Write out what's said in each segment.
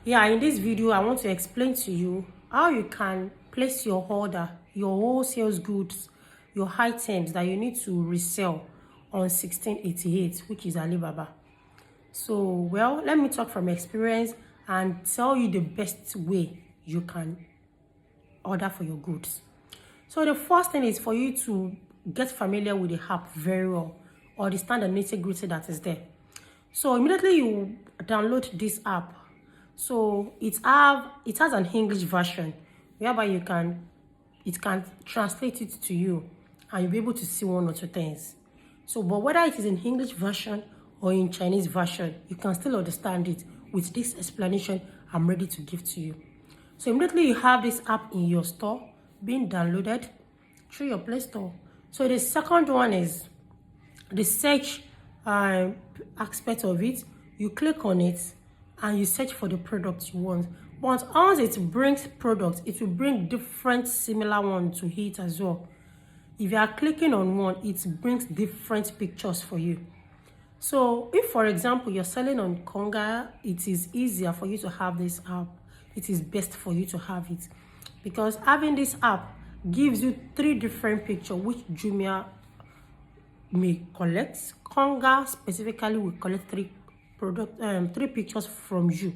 Yeah, in this video I want to explain to you how you can place your order, your wholesale goods, your items that you need to resell on 1688, which is Alibaba. So, well, let me talk from experience and tell you the best way you can order for your goods. So the first thing is for you to get familiar with the app very well, understand the nitty-gritty that is there. So immediately you download this app. So it has an English version whereby it can translate it to you and you'll be able to see one or two things. So but whether it is in English version or in Chinese version, you can still understand it with this explanation I'm ready to give to you. So immediately you have this app in your store being downloaded through your Play Store. So the second one is the search aspect of it. You click on it and you search for the product you want. But once it brings products, it will bring different similar ones to it as well. If you are clicking on one, it brings different pictures for you. So if, for example, you're selling on Konga, it is easier for you to have this app. It is best for you to have it because having this app gives you 3 different pictures which Jumia may collect. Konga specifically will collect 3 pictures from you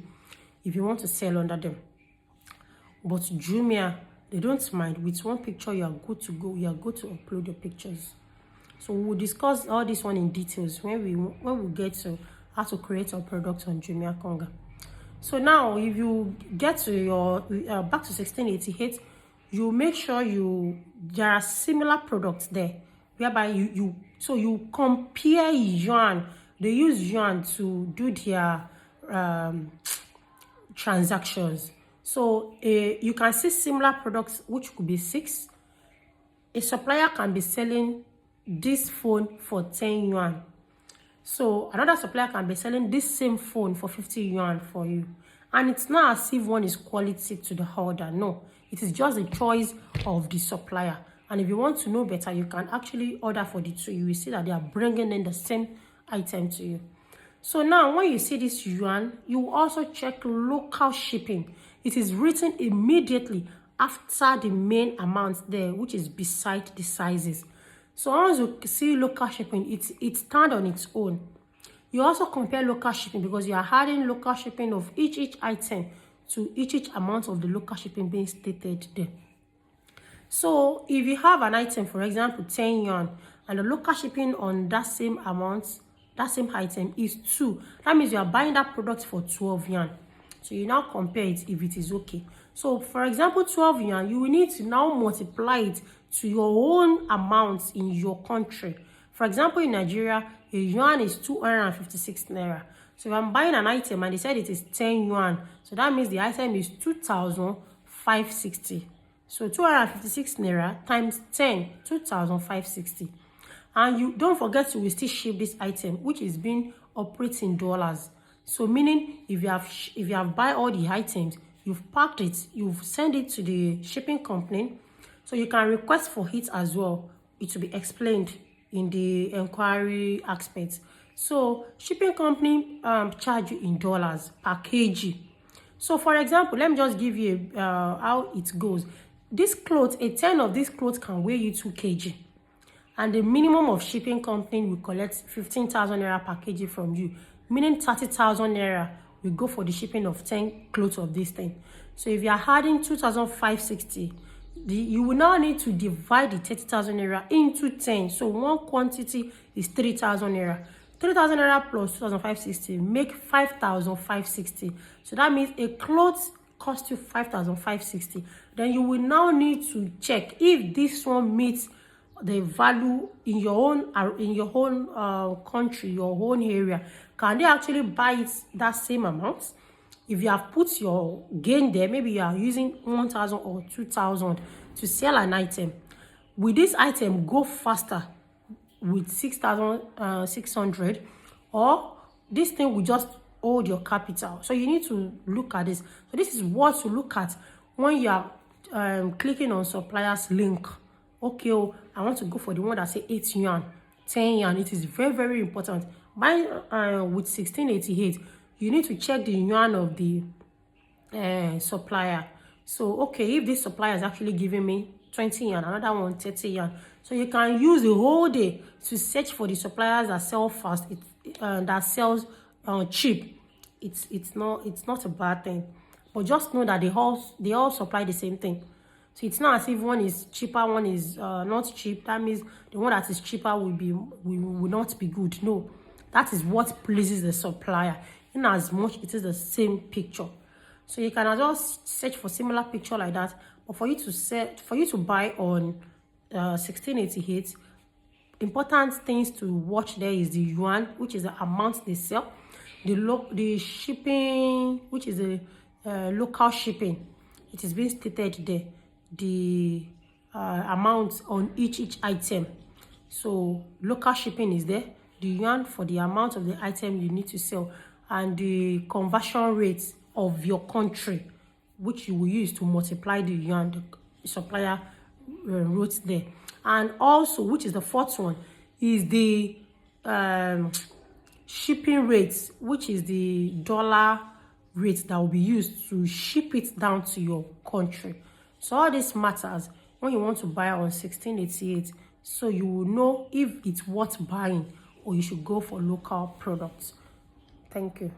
if you want to sell under them. But Jumia, they don't mind. With 1 picture, you are good to go. You are good to upload your pictures. So we'll discuss all this one in details when we get to how to create our products on Jumia Konga. So now, if you get to your back to 1688, you make sure there are similar products there, whereby you compare yuan. They use yuan to do their transactions. So you can see similar products which could be 6. A supplier can be selling this phone for 10 yuan. So another supplier can be selling this same phone for 50 yuan for you. And it's not as if one is quality to the order. No, it is just a choice of the supplier. And if you want to know better, you can actually order for the 2. You will see that they are bringing in the same item to you. So now when you see this yuan, you also check local shipping. It is written immediately after the main amount there, which is beside the sizes. So once you see local shipping, it stands on its own. You also compare local shipping because you are adding local shipping of each item to each amount of the local shipping being stated there. So if you have an item, for example, 10 yuan, and the local shipping on that same amount, that same item is 2, that means you are buying that product for 12 yuan. So you now compare it if it is okay. So for example, 12 yuan, you will need to now multiply it to your own amount in your country. For example, in Nigeria, a yuan is 256 naira. So if I'm buying an item and they said it is 10 yuan, so that means the item is 2,560. So 256 naira times 10, 2,560. And you don't forget to still ship this item, which is being operated in dollars. So meaning if you have buy all the items, you've packed it, you've sent it to the shipping company, so you can request for it as well. It will be explained in the inquiry aspect. So shipping company charge you in dollars per kg. So for example, let me just give you how it goes. This clothes, a 10 of these clothes can weigh you 2 kg. And the minimum of shipping company will collect 15,000 naira per kg from you, meaning 30,000 naira will go for the shipping of 10 clothes of this thing. So if you are adding 2,560, you will now need to divide the 30,000 naira into 10. So one quantity is 3,000 naira. 3,000 naira plus 2,560 make 5,560. So that means a clothes costs you 5,560. Then you will now need to check if this one meets the value in your own country, your own area. Can they actually buy it that same amount? If you have put your gain there, maybe you are using 1,000 or 2,000 to sell an item. Will this item go faster with 6,600, or this thing will just hold your capital? So you need to look at this. So this is what to look at when you are clicking on supplier's link. Okay, I want to go for the one that say 8 yuan, 10 yuan. It is very, very important. Buying with 1688, you need to check the yuan of the supplier. So okay, if this supplier is actually giving me 20 yen, another one 30 yen, so you can use the whole day to search for the suppliers that sell fast, that sells cheap. It's not a bad thing, but just know that they all supply the same thing. So it's not as if one is cheaper, one is not cheap. That means the one that is cheaper will not be good. No, that is what pleases the supplier, in as much it is the same picture. So you can just search for similar picture like that. But for you to buy on 1688, important things to watch there is the yuan, which is the amount they sell, the shipping, which is the local shipping. It is being stated there, the amount on each item. So local shipping is there, the yuan for the amount of the item you need to sell, and the conversion rate of your country, which you will use to multiply the yuan the supplier wrote there. And also, which is the fourth one, is the shipping rates, which is the dollar rate that will be used to ship it down to your country. So all this matters when you want to buy on 1688, so you will know if it's worth buying or you should go for local products. Thank you.